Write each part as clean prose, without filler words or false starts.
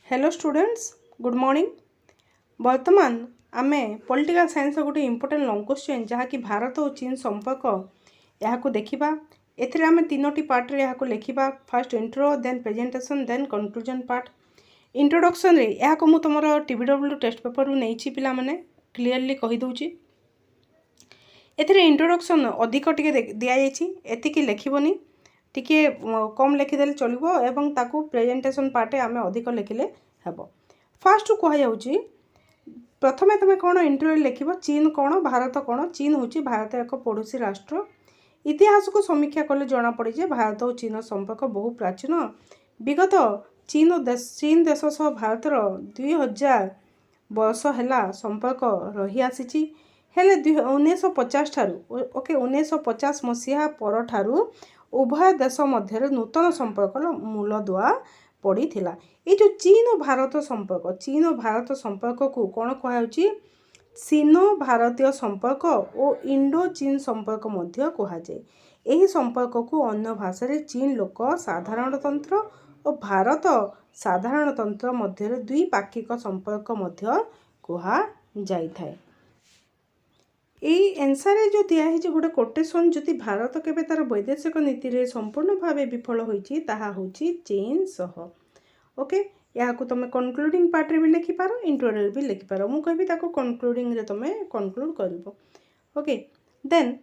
Hello students good morning. वर्तमान आमे political science गोटे इंपोर्टेंट लॉन्ग क्वेश्चन जहाँकि भारत और चीन संपर्क यहाँ देखा। एथिरे आमे तीनोटी पार्ट रे यहाँ लिखा। Fast intro then presentation then conclusion part. Introduction रे यहाँ को तुम टीवीडब्ल्यू टेस्ट पेपर रू नहीं पिला माने क्लीयरली कहीदे। एथिरे इंट्रोडक्शन अधिक टे दि जाइए एतिकी लिखबनी टिके कम लिखिदेले चलो एवं ताकू प्रेजेंटेशन पार्टे आमे अधिक लिखिले हेबो। फास्ट कहुच्छी प्रथमे तुम कौन इंट्रो लिख चीन कौन भारत कौन। चीन हूँ भारत एक पड़ोसी राष्ट्र। इतिहास को समीक्षा कले जना पड़े जे भारत और चीन संपर्क बहु प्राचीन। विगत चीन देश सह भारतर 2000 वर्ष है संपर्क रही आसी। हेले 1950 ठारू ओके 1950 मसीहा पर ठारू उभय देश मध्य नूतन संपर्क मूलदुआ पड़ी थिला। ये जो चीन और भारत संपर्क चीन और भारत संपर्क को कौन कहुच्छी सीनो भारतीय संपर्क और इंडो चीन संपर्क मध्य कहुए। यही संपर्क को अन्य भाषा चीन लोक साधारणतंत्र और भारत साधारणतंत्र मध्य द्विपाक्षिक संपर्क मध्य कहुए। यही आंसर जो दिखाई गोटे कोटेसन जदि भारत केबे तार वैदेशिक नीति रे संपूर्ण भाव विफल होइछि ताहा होछि चीन सह। ओके यहाँ को तुम कनक्लूडिंग पार्ट रे भी लिखिपार इंट्रोरे भी लिखिपार। मु कहबी ताको कनक्लूडिंग रे तुम कनक्लूड करिवो। ओके देन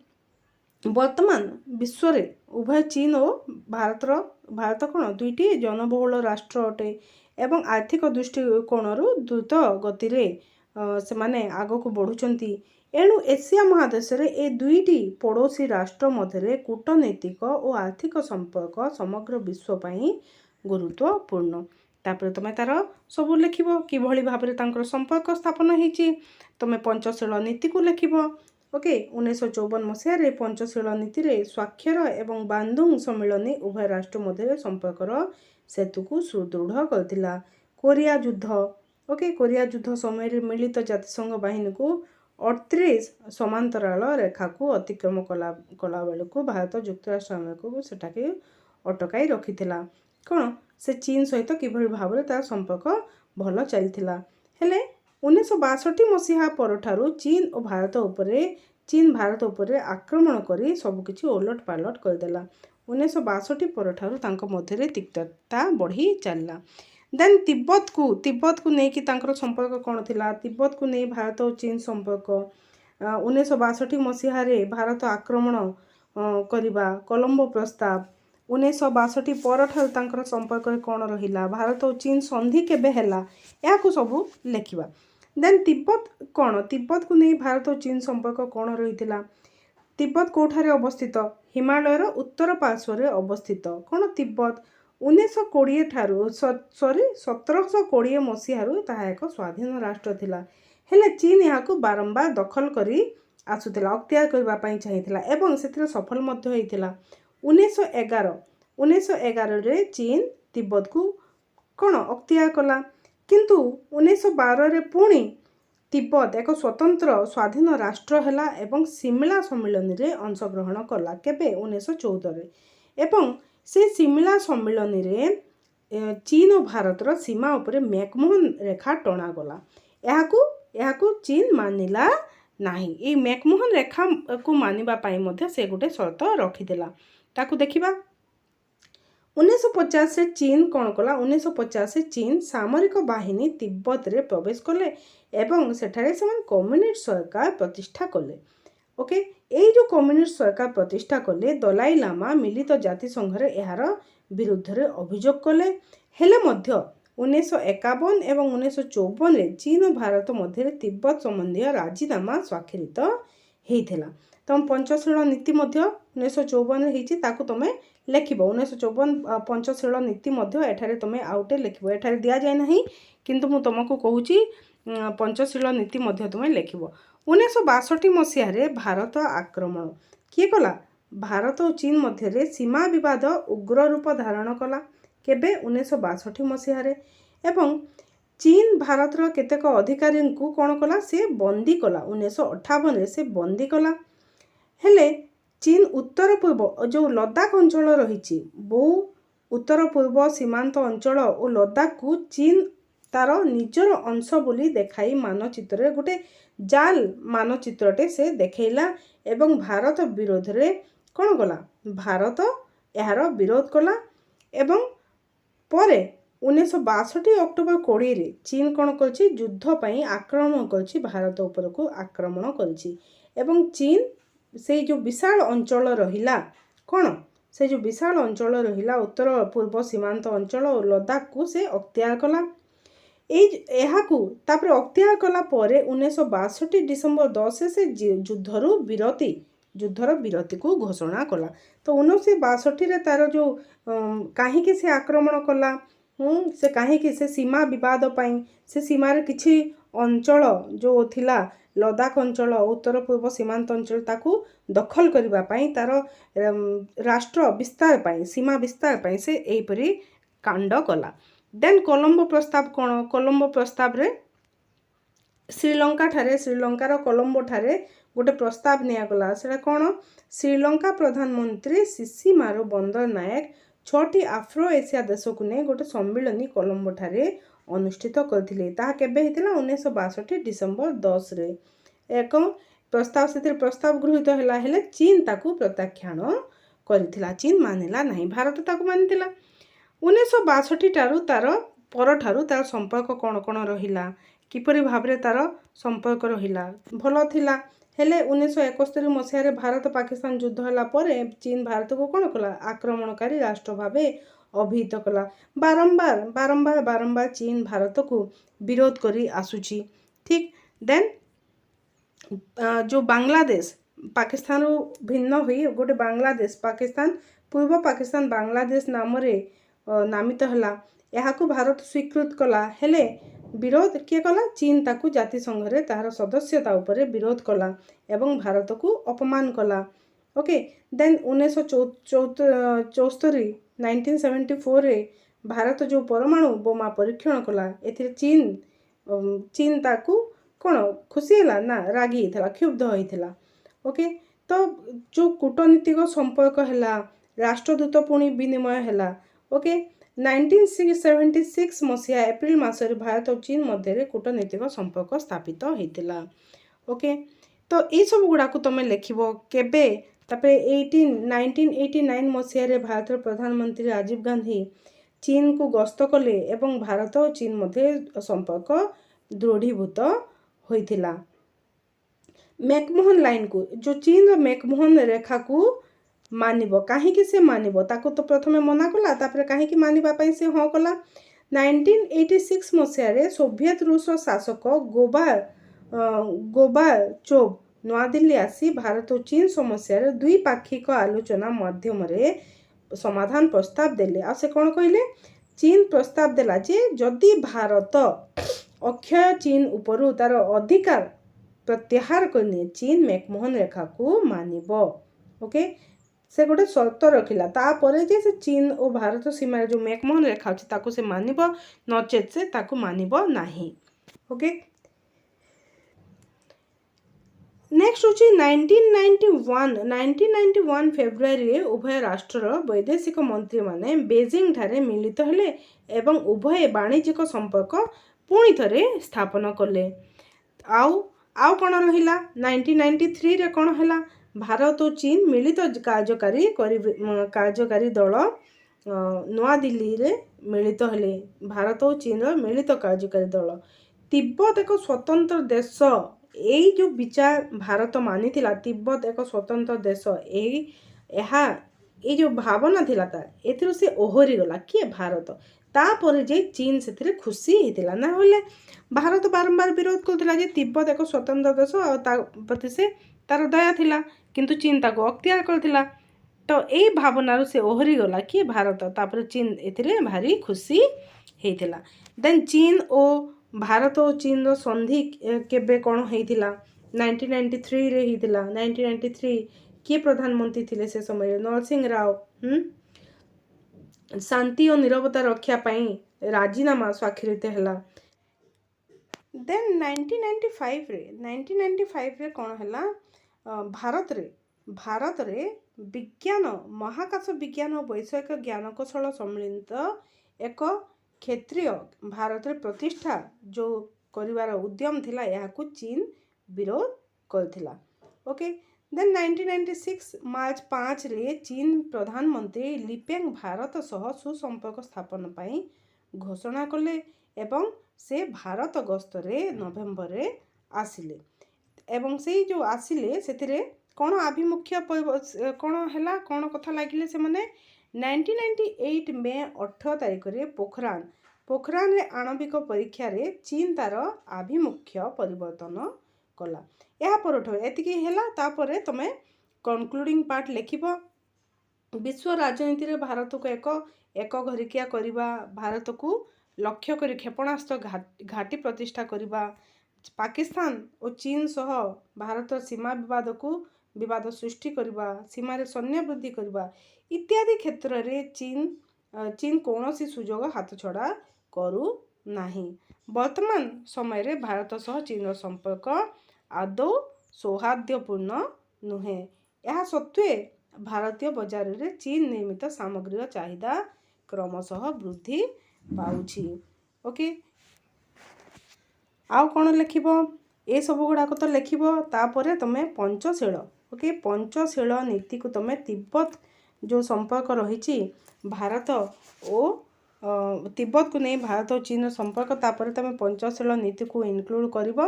वर्तमान विश्व रे उभय चीन और भारत कौन दुईटी जनबहुल राष्ट्र अटे एवं आर्थिक दृष्टिकोण द्रुत गति रे से माने आग को बढ़ुचंती। एणु एशिया महादेश रे ए दुईटी पड़ोसी राष्ट्र मध्य कूटनैतिक और आर्थिक संपर्क समग्र विश्व पाई गुरुत्वपूर्ण। तापर तुम तार सब लिख कि भाव में संपर्क स्थापन होती। तुम पंचशील नीति को लिख। ओके 1954 मसीह पंचशील नीति रे स्वाक्षर एवं बांदुंग सम्मिलनी उभय राष्ट्र मध्य संपर्कर सेतु को सुदृढ़ करथिला। कोरिया युद्ध ओके कोरिया युद्ध समय मिलित जातिसंघ बाहिनी को 38 समांतराल रेखा को अतिक्रम कला बेल को भारत युक्तराष्ट्र अमेरिका सेटाके अटकाई रखिथिला। कौन से चीन सहित किभली भाव में तार संपर्क भल चलता। हेले 1962 मसीहा परठारु चीन भारत उपरे आक्रमण करी सबकिछि ओलट पालट करदेला। 1962 परठारु तांको मध्यरे तिक्तता बढ़ी चलला। देन तिब्बत को लेकिन तांकर संपर्क कौन थिला। तिब्बत को नहीं भारत और चीन संपर्क 1962 मसीह भारत आक्रमण करिबा कोलंबो प्रस्ताव 1962 पर तांकर संपर्क कौन रहिला। भारत और चीन संधि केबे हैला या को सब लिखिबा। देन तिब्बत को नहीं भारत और चीन संपर्क कौन रहिथिला। तिब्बत कोठारे अवस्थित हिमालयर उत्तर पार्श्व अवस्थित। कौन तिब्बत 1920 ठारू 1720 मसीहारू ताहा एक स्वाधीन राष्ट्र थिला। हेले चीन यहाँ को बारंबार दखल करी आसुथिला अख्तियार करबा पई चाहिथिला एवं सेथिरे सफल मध्य होइथिला। 1911 रे चीन तिब्बत को कौन अख्तियार कला किंतु 1912 रे पुणी तिब्बत एक स्वतंत्र स्वाधीन राष्ट्र हैला एवं सिमला सम्मेलन रे अंशग्रहण कला केबे 1914 रे एवं से सिमला सम्मेलन रे चीन और भारतर सीमा उपरे मैकमोहन रेखा टणा गला। यहाँ को चीन मानिला नाही। ये मैकमोहन रेखा को मानिबा पाई मध्य से गोटे शर्त रखिदेला। ताकू देखिबा 1950 से चीन कौन कला। 1950 से चीन सामरिक बाहिनी तिब्बत रे प्रवेश कले एवं सेठारे समान कम्युनिस्ट सरकार प्रतिष्ठा कले। ओके यही जो कम्युनिस्ट सरकार प्रतिष्ठा कले दलाई लामा मिलित जातिसंघ रे यार विरुद्ध रे अभियोग कले। हेले मध्य 1951 एवं 1954 रे चीन और भारत मध्य तिब्बत संबंधी राजीनामा स्वाक्षरित होइथिला। तुम पंचशील नीति मध्य 1954 रे हिची ताकू तुमे लिखिबो। 1954 पंचशील नीति मध्य एठारे तुमे आउटे लिखिबो। एठारे दिया जाय नाही किंतु मु तुमको कहूची पंचशील नीति मध्य तुमे लिखिबो। 1962 मसीह भारत आक्रमण किए कला। भारत और चीन मध्य सीमा विवाद उग्र रूप धारण कला केबे 1962 मसीह एवं चीन भारतर केतेक अधिकारी को कौन कला से बंदी कला। 1958 से बंदी कला। हेले चीन उत्तर पूर्व जो लद्दाख अंचल रही बहु उत्तर पूर्व सीमांत अंचल और लद्दाख को चीन तार निजर अंश बोली देखाई मानचित्र गोटे जाल मानचित्रटे से देखैला एवं भारत विरोध रे कौन कला भारत यार विरोध कला एवं परे 1962 अक्टोबर 20 रे चीन कौन कर युद्ध पर आक्रमण कर भारत उपर को आक्रमण कर चीन से जो विशाल अंचल रहिला कौन से जो विशाल अंचल रहिला उत्तर पूर्व सीमांत अंचल और लद्दाख को से अख्तियार कला तापर अख्तियार कला परे 1962 डिसेम्बर 10 से युद्धर विरति को घोषणा कला। तो 1962 तार जो कहीं से आक्रमण कला से कहीं से सीमा विवाद पाई से सीमार किछि अंचल जो थिला लद्दाख अंचल उत्तर पूर्व सीमांत अंचल ताकू दखल करबा पाई तार राष्ट्र विस्तार पाई सीमा विस्तार पाई से एहीपरि कांड कला। देन कोलंबो प्रस्ताव कौन कोलंबो प्रस्ताव रे श्रीलंकार कोलंबो ठारे गोटे प्रस्ताव नियागला सेटा कौन श्रीलंका प्रधानमंत्री सीसी मारो बंदर नायक 6टी आफ्रो एशिया देश को नहीं गोटे सम्मिलनी कोलंबो ठारे अनुष्ठित करथिले ताहा केबे हितला 1962 डिसेम्बर 10 रे एक प्रस्ताव से प्रस्ताव गृहीत हैला हेले चीन ताकू प्रत्याख्यान करथिला चीन मानिला नहीं भारत ताकू मानिथिला 1962 ठारू तार संपर्क कौन कौन रहिला किपरि भाबरे तार संपर्क रहिला भलो थिला हेले 1971 मसीह भारत पाकिस्तान युद्ध होला परे चीन भारत को कौन कला आक्रमणकारी राष्ट्र भावे अभिहित कला बारंबार बारंबार बारंबार चीन भारत को विरोध करी आसुची ठीक। देन जो बांग्लादेश पाकिस्तान भिन्न हुई गोटे बांग्लादेश पाकिस्तान पूर्व पाकिस्तान बांग्लादेश नाम रे नामित हला यहाँ को भारत स्वीकृत कला हेले विरोध किए कला चीन ताकू जातिसंघ रे तार सदस्यता उपरे विरोध कला एवं भारत को अपमान कला ओके। देन 1974 1974 रे भारत जो परमाणु बोमा परीक्षण कला एथिरे चीन ताकू कौन खुशी है ना रागी था क्षुब्ध होता ओके। तो जो कूटनीतिक संपर्क है राष्ट्रदूत पुणी विनिमय है ओके 1976 मसीहा एप्रिल मासरे भारत और चीन मध्य कूटनीतिक संपर्क स्थापित होता ओके। तो ये सब गुड़ाक तुम लिख केबे तापरे 1989 मसीह भारत प्रधानमंत्री राजीव गांधी चीन को गस्त कले एवं भारत और चीन मध्य संपर्क दृढ़ीभूत होइथिला। मैकमोहन लाइन को जो चीन मैकमोहन रेखा को मानिबो कहीं से मानिबो ताको तो प्रथमे मना कला तापरे कहीं मानिबा पई से हाँ कला 1986 मसीह रे सोवियत रूस शासक गोबाचोव नवा दिल्ली आसी भारत और चीन समस्या रे द्विपाक्षिक आलोचना माध्यम रे समाधान प्रस्ताव देले आ से कौन कहले चीन प्रस्ताव देला जे जदि भारत अक्षय चीन उपरू तार अधिकार प्रत्याहार करने चीन मैकमोहन रेखा को मानिबो ओके से गोटे शर्त रखिला तापरे जे से चीन और भारत सीमार जो मैकमोहन रेखा अछि ताको से मानिबो नचेत से ताको मानिबो नाही ओके। नेक्स्ट होची 1991 फेब्रुआरी उभय राष्ट्र वैदेशिक मंत्री माने बेजिंग ठारे मिलित हेले एवं उभय वाणिज्यिक संपर्क पुणी थरे स्थापन कले आउ कौन रहिला 1993 रे कौन हैला भारत और चीन मिलित कार्यकारी दल नवा दिल्ली रे मिलित हेले भारत और चीन रो मिलित कार्यकारी दल तिब्बत एक स्वतंत्र देश यही जो विचार भारत मानी थिला तिब्बत एक स्वतंत्र देश यही जो भावना थिला ता एथिरो से ओहरी गला किए भारत तापर जे चीन से खुशी होता ना होले भारत बारंबार विरोध करथिला जे तिब्बत एक स्वतंत्र देश और प्रति से तार दया थिला किंतु चीन ताको अख्तियार करथिला तो यही भावनार से ओहरी गला कि भारत तापर चीन एथिरे भारी खुशी होता। देन चीन और भारत और चीन रो संधि केबे कौन होइथिला 1993 रे होइथिला 1993 किए प्रधानमंत्री थिले से समय नरसिंह राव शांति और निरवता रक्षा पाई राजीनामा स्वाक्षरित हैला। देन 1995 रे कौन हैला भारत रे विज्ञान महाकाश विज्ञान और वैषयिक ज्ञान कौशल सम्मिलित एक କ୍ଷତ୍ରିୟ ଭାରତରେ ପ୍ରତିଷ୍ଠା ଯେଉଁ କରିବାର ଉଦ୍ୟମ ଥିଲା ଏହାକୁ ଚୀନ ବିରୋଧ କରିଥିଲା। ଓକେ, ଦେନ୍ 1996 ମାର୍ଚ୍ଚ 5ରେ ଚୀନ ପ୍ରଧାନମନ୍ତ୍ରୀ ଲିପେଙ୍ଗ ଭାରତ ସହ ସୁସମ୍ପର୍କ ସ୍ଥାପନ ପାଇଁ ଘୋଷଣା କଲେ ଏବଂ ସେ ଭାରତ ଗସ୍ତରେ ନଭେମ୍ବରରେ ଆସିଲେ। ଏବଂ ସେଇ ଯେଉଁ ଆସିଲେ ସେଥିରେ କ'ଣ ଆଭିମୁଖ୍ୟ କ'ଣ ହେଲା, କ'ଣ କଥା ଲାଗିଲେ ସେମାନେ 1998 ମେ 18 ତାରିଖରେ ପୋଖରାନରେ ଆଣବିକ ପରୀକ୍ଷାରେ ଚୀନ ତାର ଆଭିମୁଖ୍ୟ ପରିବର୍ତ୍ତନ କଲା। ଏହା ପରଠୁ ଏତିକି ହେଲା। ତାପରେ ତମେ କନକ୍ଲୁଡ଼ିଂ ପାର୍ଟ ଲେଖିବ। ବିଶ୍ୱ ରାଜନୀତିରେ ଭାରତକୁ ଏକ ଘରିକିଆ କରିବା, ଭାରତକୁ ଲକ୍ଷ୍ୟ କରି କ୍ଷେପଣାସ୍ତ୍ର ଘାଟି ପ୍ରତିଷ୍ଠା କରିବା, ପାକିସ୍ତାନ ଓ ଚୀନ ସହ ଭାରତର ସୀମା ବିବାଦ ସୃଷ୍ଟି କରିବା, ସୀମାରେ ସୈନ୍ୟ ବୃଦ୍ଧି କରିବା ଇତ୍ୟାଦି କ୍ଷେତ୍ରରେ ଚୀନ କୌଣସି ସୁଯୋଗ ହାତଛଡ଼ା କରୁନାହିଁ। ବର୍ତ୍ତମାନ ସମୟରେ ଭାରତ ସହ ଚୀନର ସମ୍ପର୍କ ଆଦୌ ସୌହାର୍ଦ୍ଦ୍ୟପୂର୍ଣ୍ଣ ନୁହେଁ। ଏହା ସତ୍ତ୍ୱେ ଭାରତୀୟ ବଜାରରେ ଚୀନ ନିର୍ମିତ ସାମଗ୍ରୀର ଚାହିଦା କ୍ରମଶଃ ବୃଦ୍ଧି ପାଉଛି। ଓକେ, ଆଉ କ'ଣ ଲେଖିବ? ଏସବୁ ଗୁଡ଼ାକ ତ ଲେଖିବ। ତାପରେ ତୁମେ ପଞ୍ଚଶୀଳ, ଓକେ, ପଞ୍ଚଶୀଳ ନୀତିକୁ ତୁମେ ତିବ୍ବତ ଯେଉଁ ସମ୍ପର୍କ ରହିଛି ଭାରତ ଓ ତିବ୍ବତକୁ ନେଇ ଭାରତ ଓ ଚୀନର ସମ୍ପର୍କ, ତାପରେ ତୁମେ ପଞ୍ଚଶୀଳ ନୀତିକୁ ଇନକ୍ଲୁଡ଼ କରିବ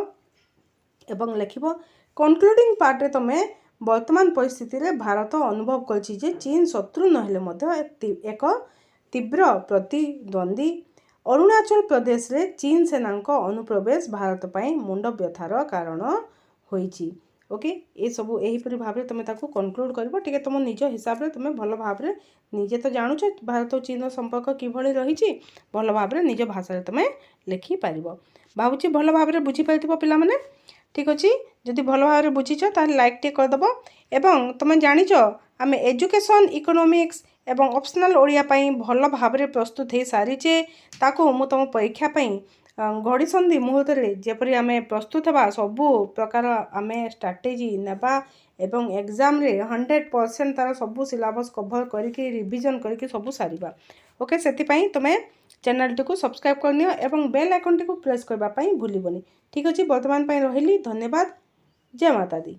ଏବଂ ଲେଖିବ। କନକ୍ଲୁଡ଼ିଂ ପାର୍ଟରେ ତୁମେ ବର୍ତ୍ତମାନ ପରିସ୍ଥିତିରେ ଭାରତ ଅନୁଭବ କରିଛି ଯେ ଚୀନ ଶତ୍ରୁ ନହେଲେ ମଧ୍ୟ ଏକ ତୀବ୍ର ପ୍ରତିଦ୍ୱନ୍ଦ୍ୱୀ। ଅରୁଣାଚଳ ପ୍ରଦେଶରେ ଚୀନ ସେନାଙ୍କ ଅନୁପ୍ରବେଶ ଭାରତ ପାଇଁ ମୁଣ୍ଡ ବ୍ୟଥାର କାରଣ ହୋଇଛି। ଓକେ, ଏସବୁ ଏହିପରି ଭାବରେ ତୁମେ ତାକୁ କନକ୍ଲୁଡ଼ କରିବ। ଟିକେ ତୁମ ନିଜ ହିସାବରେ ତୁମେ ଭଲ ଭାବରେ, ନିଜେ ତ ଜାଣୁଛ ଭାରତ ଓ ଚୀନର ସମ୍ପର୍କ କିଭଳି ରହିଛି, ଭଲ ଭାବରେ ନିଜ ଭାଷାରେ ତୁମେ ଲେଖିପାରିବ। ଭାବୁଛି ଭଲ ଭାବରେ ବୁଝିପାରିଥିବ ପିଲାମାନେ। ଠିକ୍ ଅଛି, ଯଦି ଭଲ ଭାବରେ ବୁଝିଛ ତାହେଲେ ଲାଇକ୍ ଟିକେ କରିଦେବ। ଏବଂ ତୁମେ ଜାଣିଛ ଆମେ ଏଜୁକେସନ୍, ଇକୋନୋମିକ୍ସ ଏବଂ ଅପସନାଲ୍ ଓଡ଼ିଆ ପାଇଁ ଭଲ ଭାବରେ ପ୍ରସ୍ତୁତ ହୋଇସାରିଛେ। ତାକୁ ମୁଁ ତୁମ ପରୀକ୍ଷା ପାଇଁ ଘଡ଼ିସନ୍ଧି ମୁହୂର୍ତ୍ତରେ ଯେପରି ଆମେ ପ୍ରସ୍ତୁତ ହେବା, ସବୁ ପ୍ରକାର ଆମେ ଷ୍ଟ୍ରାଟେଜି ନେବା ଏବଂ ଏକ୍ଜାମ୍ରେ 100% ତାର ସବୁ ସିଲାବସ୍ କଭର୍ କରିକି ରିଭିଜନ୍ କରିକି ସବୁ ସାରିବା। ଓକେ, ସେଥିପାଇଁ ତୁମେ ଚ୍ୟାନେଲଟିକୁ ସବସ୍କ୍ରାଇବ୍ କରିନିଅ ଏବଂ ବେଲ୍ ଆଇକନ୍ଟିକୁ ପ୍ରେସ୍ କରିବା ପାଇଁ ଭୁଲିବନି। ଠିକ୍ ଅଛି, ବର୍ତ୍ତମାନ ପାଇଁ ରହିଲି। ଧନ୍ୟବାଦ। ଜୟ ମାତା ଦି।